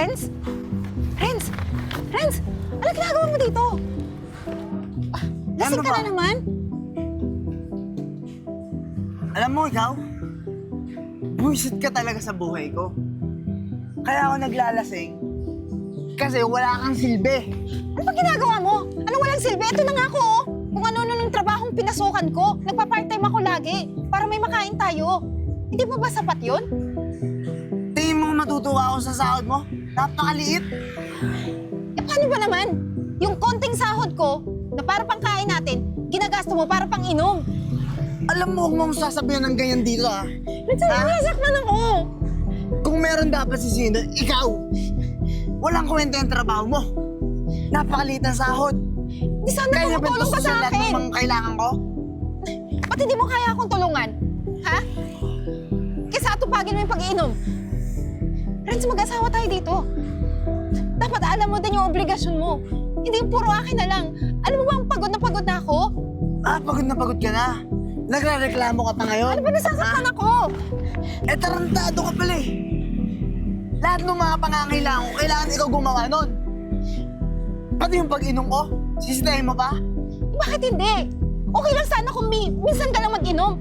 Renz? Renz? Renz? Ano ginagawa mo dito? Lasing Ano ka ba? na naman? Alam mo, ikaw, buwisit ka talaga sa buhay ko. Kaya ako naglalasing kasi wala kang silbi. Ano ba ginagawa mo? Anong walang silbi? Ito na nga ako, oh. Kung ano-ano ng trabahong pinasukan ko. Nagpa-part-time ako lagi para may makain tayo. Hindi mo ba sapat yun? Tingin mo matutuwa ako sa sahod mo? Napakaliit. Eh paano ba naman? Yung konting sahod ko, na para pang kain natin, ginagasto mo para pang inom. Alam mo, huwag mong sasabihan ng ganyan dito, ha? Nasaktan ako. Kung meron dapat si Sino, ikaw. Walang kwenta yung trabaho mo. Napakaliit ang sahod. Di sana Kaya ba tumutulong ka gusto sa lahat ng akin? mga kailangan ko? Ba't hindi mo kaya akong tulungan? Ha? Kesa atupagin mo yung pag-iinom. Renz, mag-asawa tayo dito. Dapat alam mo din yung obligasyon mo. Hindi yung puro akin na lang. Alam mo bang pagod na ako? Pagod na pagod ka na. Nagre-reklamo ka pa ngayon. Ano ba nasasaktan ako? Tarantado ka pala eh. Lahat ng mga pangangailangan ko, kailangan ikaw gumawa nun. Pati yung pag-inom ko, sisitahin mo pa? Bakit hindi? Okay lang sana kung minsan ka lang mag-inom.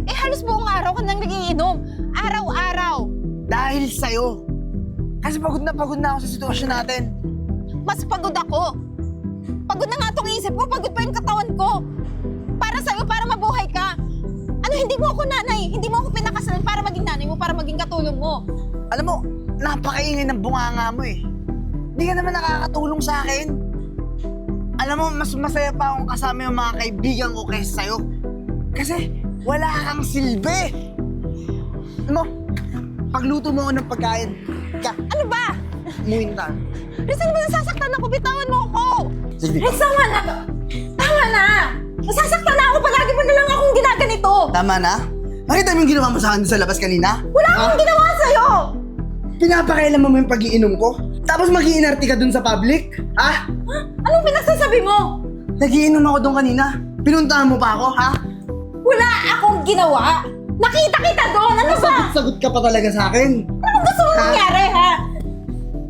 Eh halos buong araw ka nang nagiinom. Araw-araw. Dahil sa'yo. Kasi pagod na ako sa sitwasyon natin. Mas pagod ako. Pagod na nga itong isip ko, pagod pa yung katawan ko. Para sa'yo, para mabuhay ka. Ano, hindi mo ako nanay. Hindi mo ako pinakasalan para maging nanay mo, para maging katulong mo. Alam mo, napakaingay ng bunganga mo eh. Hindi ka naman nakakatulong sa akin. Alam mo, mas masaya pa akong kasama yung mga kaibigan ko kaysa sa'yo. Kasi wala kang silbi. Alam mo, pagluto mo ako ng pagkain, Ano ba? umuwi na tayo. Riz, ano ba nasasaktan ako? Bitawan mo ako! Sige. Riz, tama na! Tama na! Nasasaktan na ako! Palagi mo na lang akong ginaganito! Tama na? Nakita mo yung ginawa mo sa akin sa labas kanina? Wala akong ginawa sa'yo! Pinapakailan mo yung pag-iinom ko? Tapos mag-iinarte ka dun sa public? Ha? Anong pinagsasabi mo? Nagiinom ako dun kanina. Pinuntahan mo pa ako, ha? Wala akong ginawa! Nakita kita doon! Ano ba? Sagot ka pa talaga sa akin. Anong gusto mo mangyari, ha?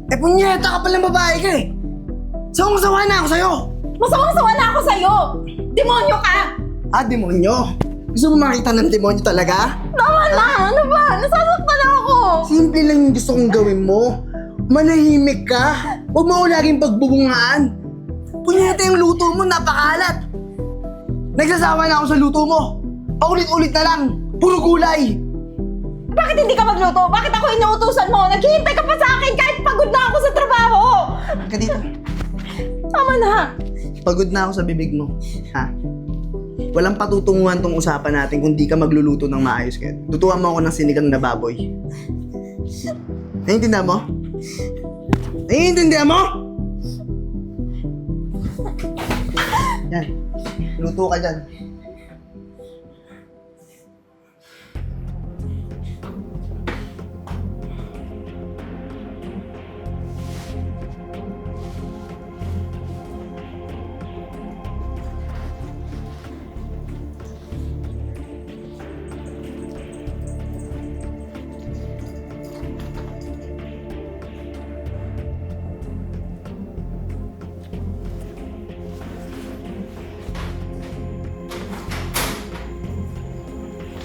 Eh, punyeta ka palang babae ka eh. Sawang-sawa na ako sa'yo. Masawang-sawa na ako sa'yo! Demonyo ka! Demonyo? Gusto mo makita ng demonyo talaga? Tama na! Ano ba? Nasasaktan na ako! Simple lang yung gusto kong gawin mo. Manahimik ka. Huwag mo ako laging pagbubungaan. Punyeta yung luto mo, napakalat. Nagsasawa na ako sa luto mo. Paulit-ulit na lang. Puro gulay. Bakit hindi ka magluto? Bakit ako inuutusan mo? Naghihintay ka pa sa akin kahit pagod na ako sa trabaho! Ka dito. Tama na! Pagod na ako sa bibig mo. Ha? Walang patutunguhan tong usapan natin kung di ka magluluto ng maayos kayo. Tutuwan mo ako ng sinigang na baboy. Naiintindihan mo? Naiintindihan mo? Yan. Luto ka dyan.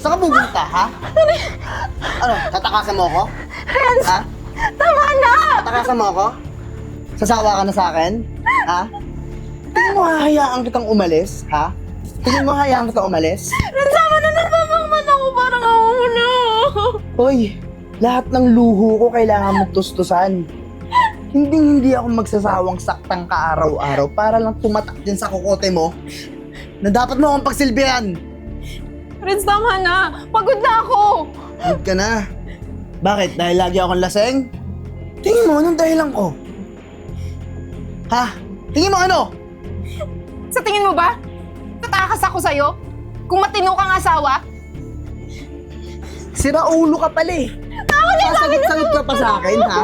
Saan ka pupunta, ha? Ano, tatakasan mo ako? Renz! Ha? Tama na! Tatakasan mo ako? Sasawa ka na sa akin? Ha? Tingin mo hahayaan kitang umalis, ha? Tingin mo hahayaan kitang umalis? Renz, tama na! Napapangman ako! Parang ako na! Hoy, lahat ng luho ko kailangan mo tustusan. Hindi ako magsasawang saktang ka araw-araw para lang tumatak din sa kokote mo na dapat mo akong pagsilbihan. Renz, tama na! Pagod na ako! Huwag ka na. Bakit? Dahil lagi akong laseng? Tingin mo, anong dahilan ko? Ha? Tingin mo ano? Sa tingin mo ba? Tatakas ako sa'yo? Kung matino kang asawa? Sira ulo ka pala eh. Sasagot-sagot ka pa sa akin, ha?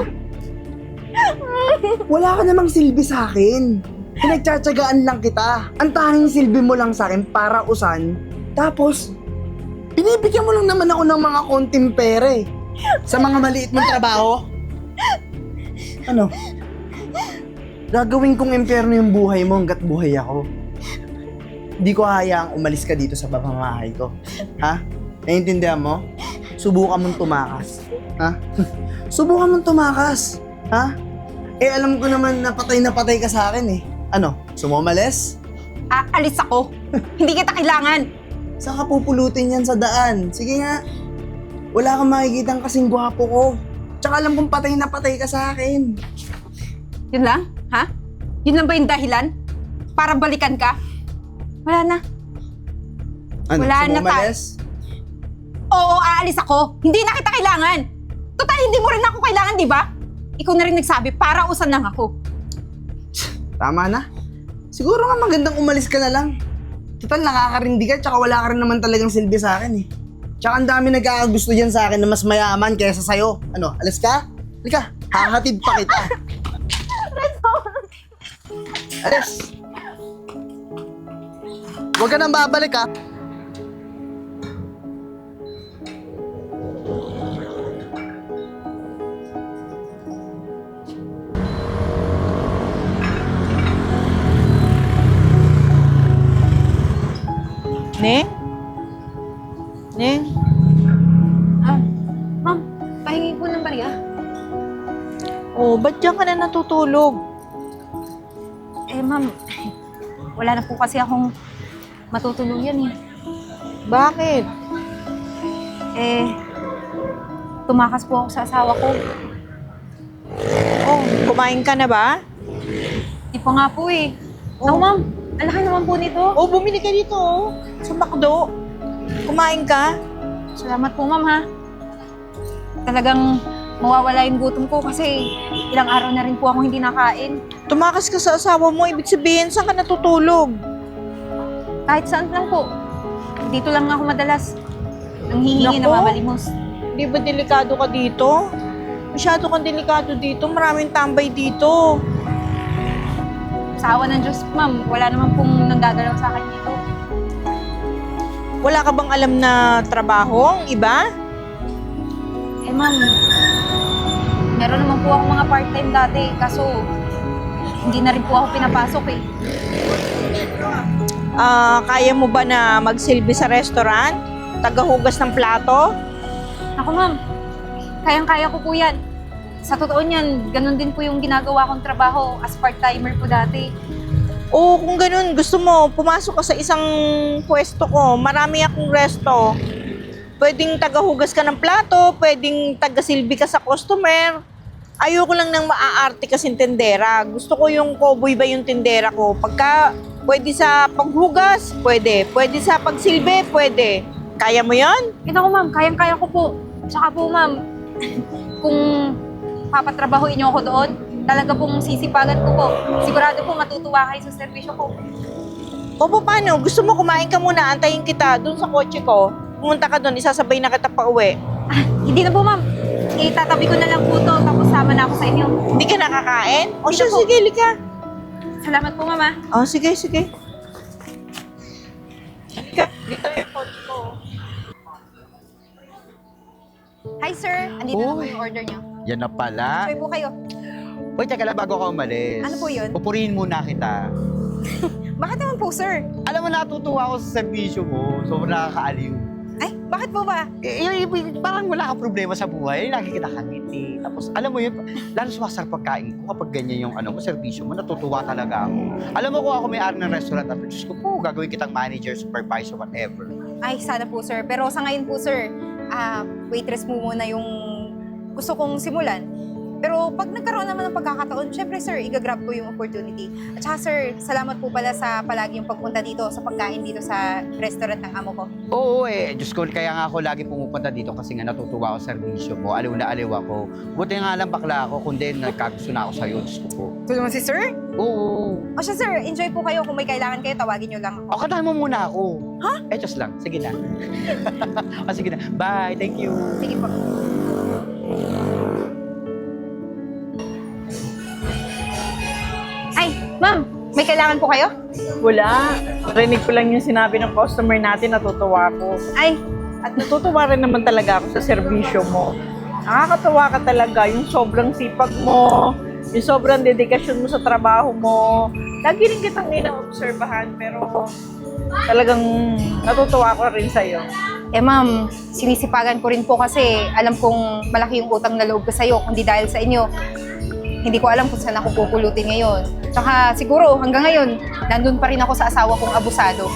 Wala ka namang silbi sa akin. Pinagtsatsagaan lang kita. Ang tanging silbi mo lang sa akin para usan. Tapos, binibigyan mo lang naman ako ng mga konting pere. Sa mga maliit mong trabaho. Ano? Gagawin kong impyerno yung buhay mo hanggat buhay ako. Hindi ko hayaang umalis ka dito sa pamamahay ko. Ha? Naiintindihan mo? Subukan mong tumakas. Ha? Subukan mong tumakas. Ha? Eh, alam ko naman na patay ka sa akin eh. Ano? Sumamalis? Aalis ako. Hindi kita kailangan. Saan ka pupulutin yan sa daan? Sige nga. Wala kang makikitang kasing gwapo ko. Tsaka alam kong patay ka sa akin. Yun lang? Ha? Yun lang ba yung dahilan? Para balikan ka? Wala na. Ano? Wala na Sumamalis? Oo, aalis ako. Hindi na kita kailangan. Total, hindi mo rin ako kailangan, di ba? Ikaw na rin nagsabi, para usan lang ako. Tama na. Siguro nga magandang umalis ka na lang. Total, nakakarindi ka, tsaka wala ka rin naman talagang silbi sa akin eh. Tsaka ang dami nagkakagusto dyan sa akin na mas mayaman kaysa sa'yo. Ano, alis ka? Halika, hahatid pa kita. Alis. Huwag ka nang babalik ha. Neng? Neng? Ma'am, pahingi po ng barya. Oh, ba't diyan ka na natutulog? Ma'am, wala na po kasi akong matutuluyan eh. Bakit? Tumakas po ako sa asawa ko. Oh, kumain ka na ba? Di pa nga po eh. Naku ma'am, ang laki naman po nito. Oh, bumili ka dito oh. Sa McDo. Kumain ka? Salamat po ma'am ha. Talagang mawawala yung gutom ko kasi ilang araw na rin po ako hindi nakain. Tumakas ka sa asawa mo, ibig sabihin, saan ka natutulog? Kahit saan lang po. Dito lang ako madalas. Nanghihingi na Naku. mamalimos. Di ba delikado ka dito? Masyado kang delikado dito, maraming tambay dito. Sa awa ng Diyos, ma'am, wala naman pong nanggagalaw sa akin dito. Wala ka bang alam na trabaho ang iba? Ma'am, meron naman po ako mga part-time dati, kaso hindi na rin po ako pinapasok eh. Kaya mo ba na magsilbi sa restaurant? Tagahugas ng plato? Ako ma'am, kayang-kaya ko po yan. Sa totoo niyan, ganun din po yung ginagawa kong trabaho as part-timer po dati. Oo, kung ganun, gusto mo, pumasok ka sa isang pwesto ko. Marami akong resto. Pwedeng tagahugas ka ng plato, pwedeng tagasilbi ka sa customer. Ayoko lang ng maaarte kasing tendera. Gusto ko yung cowboy ba yung tendera ko. Pagka pwede sa paghugas, pwede. Pwede sa pagsilbi, pwede. Kaya mo yon? Ako ma'am, kayang-kaya ko po. Tsaka po ma'am, kung papatrabahuin niyo ako doon, talaga pong sisipagan ko po. Sigurado po matutuwa kayo sa serbisyo ko. O paano? Gusto mo kumain ka muna, antayin kita dun sa kotse ko. Pumunta ka dun, isasabay na kita pa uwi. Hindi na po ma'am. Itatabi ko na lang po to, tapos sama na ako sa inyo. Hindi ka nakakain? O Hindi siya, na po. sige, lika. Salamat po ma'am ah. O, sige, sige. Lika, dito yung kotse ko. Hi sir, andito na po Uy. yung order niyo. Yan na pala. Enjoy po kayo. Uy, teka lang bago ka umalis. Ano po yun? Pupurihin muna kita. Bakit naman po sir? Alam mo, natutuwa ako sa servisyo mo. Sobrang nakakaaliw. Ay, bakit po ba? Parang wala kang problema sa buhay. Lagi kita kangiti. Tapos, alam mo yun, lalo sumasarap pagkain ko kapag ganyan yung servisyo mo, natutuwa talaga ako. Alam mo kung ako may-ari ng restaurant at Diyos ko po, gagawin kitang manager, supervisor, whatever. Ay, sana po sir. Pero sa ngayon po sir, waitress mo muna yung gusto kong simulan. Pero pag nagkaroon naman ng pagkakataon, syempre sir, igagrab ko yung opportunity. At saka sir, salamat po pala sa palagi yung pagpunta dito, sa pagkain dito sa restaurant ng amo ko. Oo Diyos ko, kaya nga ako lagi pumupunta dito kasi nga natutuwa ako sa servisyo mo. Aliw na aliw ako. Buti nga lang bakla ako, kundi nagkagusto na ako sa'yo, Diyos ko po. Ito naman si sir? Oo. O siya sir, enjoy po kayo. Kung may kailangan kayo, tawagin nyo lang ako. O, kantahan mo muna ako. Ha? Diyos lang. Sige na. O, sige na. Bye. Thank you. Sige po. Ay, ma'am, may kailangan po kayo? Wala. Rinig ko lang yung sinabi ng customer natin, natutuwa ko. Ay, At natutuwa rin naman talaga ako sa serbisyo mo. Nakakatawa ka talaga, yung sobrang sipag mo. yung sobrang dedikasyon mo sa trabaho mo. Lagi rin kitang ina-obserbahan, pero talagang natutuwa ko rin sa'yo. Eh ma'am, sinisipagan ko rin po kasi alam kong malaki yung utang na loob ko sa'yo, kundi dahil sa inyo. Hindi ko alam kung saan ako pupulutin ngayon. Tsaka siguro hanggang ngayon, nandun pa rin ako sa asawa kong abusado.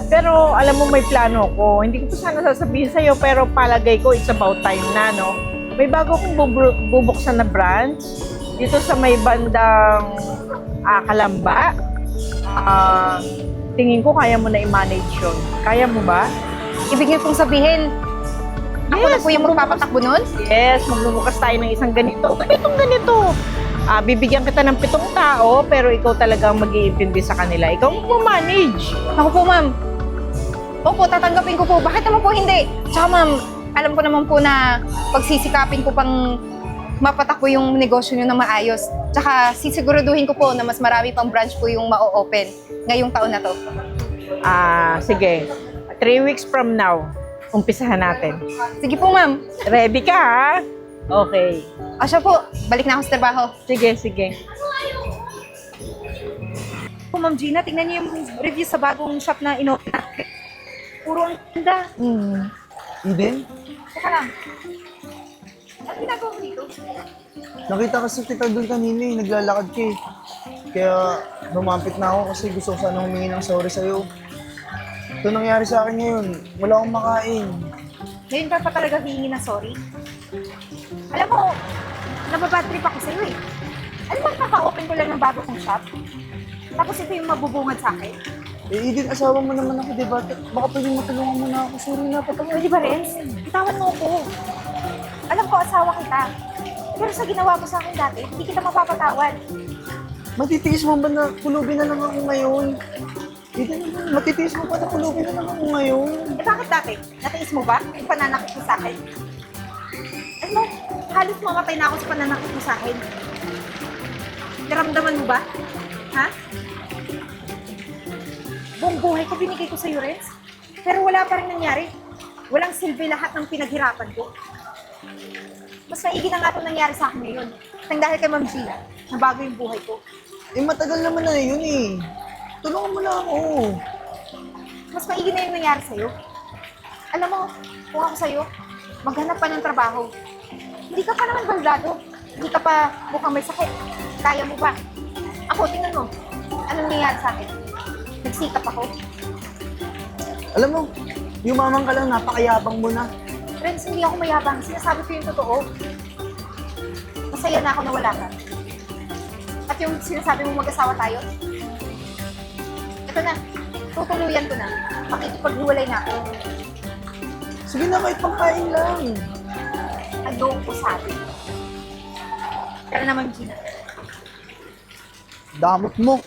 Pero alam mo, may plano ko. Hindi ko pa sana sasabihin sa'yo, pero palagay ko it's about time na, no? May bago kong bubuksan na branch dito sa may bandang Kalamba. Tingin ko kaya mo na i-manage yun. Kaya mo ba? Ibig niyo pong sabihin, ako na po yung magpapatakbo nun? Yes, magbubukas tayo ng isang ganito. Ganito. Bibigyan kita ng 7 tao, pero ikaw talagang mag-iintindi sa kanila. Ikaw mag-manage. Ako po ma'am. Opo, tatanggapin ko po. Bakit naman po hindi? Tsaka ma'am, alam ko naman po na pagsisikapin ko pang mapatakbo yung negosyo nyo na maayos. Tsaka sisiguraduhin ko po na mas marami pang branch po yung ma-open ngayong taon na to. Sige. 3 weeks from now, umpisahan natin. Sige po ma'am. Ready ka, ha? Okay. O siya po, balik na ako sa trabaho. Sige. Po Ma'am Gina, tingnan niyo yung review sa bagong shop na inopen natin. Puro ang ganda. Eden, Teka lang. Ano ginagawa mo dito? nakita kasi kita doon kanina eh, naglalakad ka eh. Kaya lumapit na ako kasi gusto ko sana humingi ng sorry sa'yo. Ito nangyari sa akin ngayon, wala akong makain. Ngayon ka pa talaga hihingi ng sorry? Alam mo, nababad trip ako sa'yo eh. Alam mo, kaka-open ko lang ng bago kong shop. Tapos ito yung mabubungad sa akin. Eh, Eden, asawa mo naman ako, diba? Baka pwede matulungan mo na ako. Sorry na, patawad. Pwede ba, Renz? Bitawan mo ako. Alam ko, asawa kita. Pero sa ginawa mo sa akin dati, hindi kita mapapatawad. Matitiis mo ba na kulubin na lang ako ngayon? Eden, matitiis mo ba na kulubin na lang ako ngayon? Eh bakit dati? Natiis mo ba yung pananakit mo sa akin? Alam mo, halos mamatay na ako sa pananakit mo sa akin. Naramdaman mo ba? Ha? Buong buhay ko binigay ko sa'yo, Renz. Pero wala pa rin nangyari. Walang silbi lahat ng pinaghirapan ko. Mas maigi na nga itong nangyari sa akin ngayon. Nang dahil kay Ma'am Gia, nabago yung buhay ko. Eh, matagal naman na yun eh. Tulungan mo na ako. Mas maigi na yung nangyari sa'yo. Alam mo, kung ako sa'yo, maghanap pa ng trabaho. Hindi ka pa naman bandado. Hindi ka pa mukhang may sakit. Kaya mo ba? Ako, tingnan mo. Anong nangyari sa akin? Nagsikap ako. Alam mo, yumamang ka lang, napakayabang mo na. Friends, hindi ako mayabang. Sinasabi ko yung totoo. Masaya na ako na wala ka. At yung sinasabi mo mag-asawa tayo, ito na. Tutuluyan ko na. Makikipaghiwalay na ako. Sige na, kahit pangkain lang. Ano ko sabi? Pero naman, Gina. Damot mo.